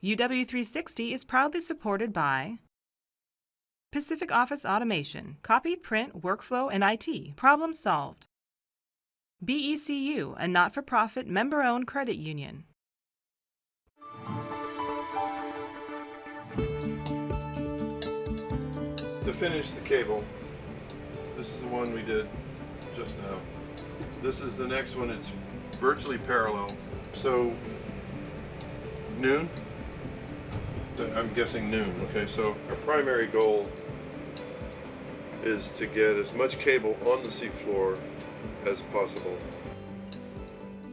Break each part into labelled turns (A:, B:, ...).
A: UW360 is proudly supported by Pacific Office Automation, Copy, Print, Workflow, and IT. Problem solved. BECU, a not-for-profit member-owned credit union.
B: To finish the cable, this is the one we did just now. This is the next one. It's virtually parallel. So noon? I'm guessing noon. Okay, so our primary goal is to get as much cable on the seafloor as possible.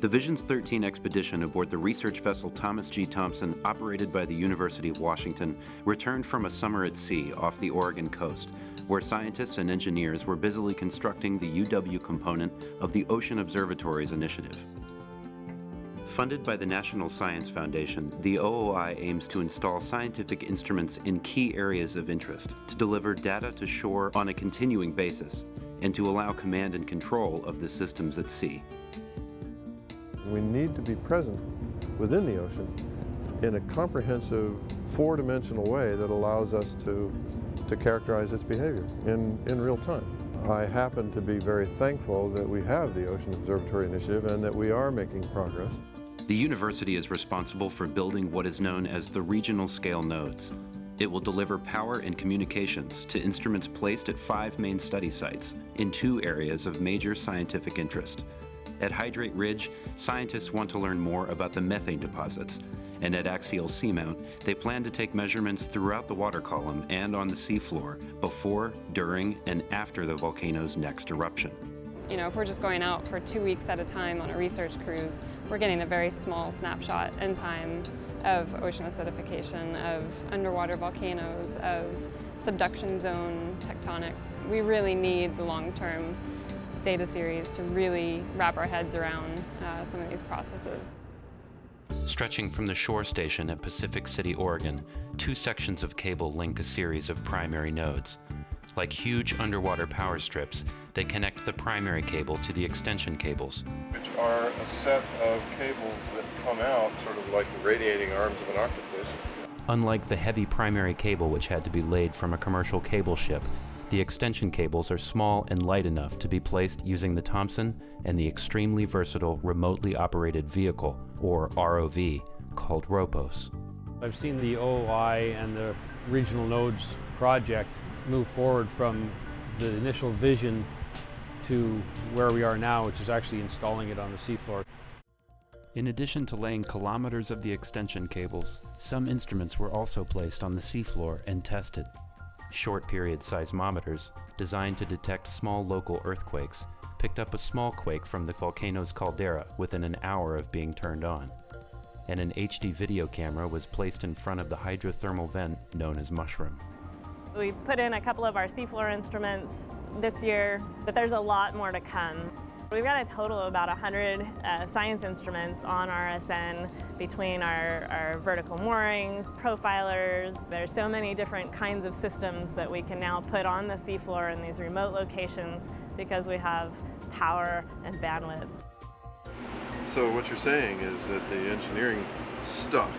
C: The Visions 13 expedition aboard the research vessel Thomas G. Thompson, operated by the University of Washington, returned from a summer at sea off the Oregon coast, where scientists and engineers were busily constructing the UW component of the Ocean Observatories Initiative. Funded by the National Science Foundation, the OOI aims to install scientific instruments in key areas of interest, to deliver data to shore on a continuing basis, and to allow command and control of the systems at sea.
B: We need to be present within the ocean in a comprehensive, four-dimensional way that allows us to characterize its behavior in real time. I happen to be very thankful that we have the Ocean Observatory Initiative and that we are making progress.
C: The university is responsible for building what is known as the regional scale nodes. It will deliver power and communications to instruments placed at 5 main study sites in 2 areas of major scientific interest. At Hydrate Ridge, scientists want to learn more about the methane deposits, and at Axial Seamount, they plan to take measurements throughout the water column and on the seafloor before, during, and after the volcano's next eruption.
D: You know, if we're just going out for 2 weeks at a time on a research cruise, we're getting a very small snapshot in time of ocean acidification, of underwater volcanoes, of subduction zone tectonics. We really need the long-term data series to really wrap our heads around some of these processes.
C: Stretching from the shore station at Pacific City, Oregon, 2 sections of cable link a series of primary nodes. Like huge underwater power strips, they connect the primary cable to the extension cables,
B: Which are a set of cables that come out sort of like the radiating arms of an octopus.
C: Unlike the heavy primary cable which had to be laid from a commercial cable ship, the extension cables are small and light enough to be placed using the Thompson and the extremely versatile remotely operated vehicle, or ROV, called ROPOS.
E: I've seen the OOI and the Regional Nodes project move forward from the initial vision to where we are now, which is actually installing it on the seafloor.
C: In addition to laying kilometers of the extension cables, some instruments were also placed on the seafloor and tested. Short-period seismometers, designed to detect small local earthquakes, picked up a small quake from the volcano's caldera within an hour of being turned on. And an HD video camera was placed in front of the hydrothermal vent known as Mushroom.
F: We put in a couple of our seafloor instruments this year, but there's a lot more to come. We've got a total of about 100 science instruments on RSN between our vertical moorings, profilers. There's so many different kinds of systems that we can now put on the seafloor in these remote locations because we have power and bandwidth.
B: So what you're saying is that the engineering stuff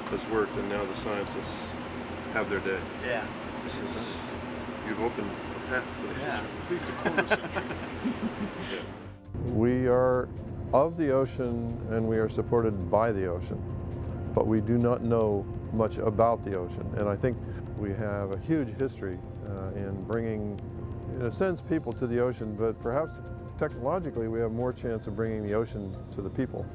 B: has worked and now the scientists have their day.
G: Yeah.
B: You've opened a path to the future.
G: At least a quarter century.
B: We are of the ocean and we are supported by the ocean, but we do not know much about the ocean. And I think we have a huge history in bringing, in a sense, people to the ocean, but perhaps technologically we have more chance of bringing the ocean to the people.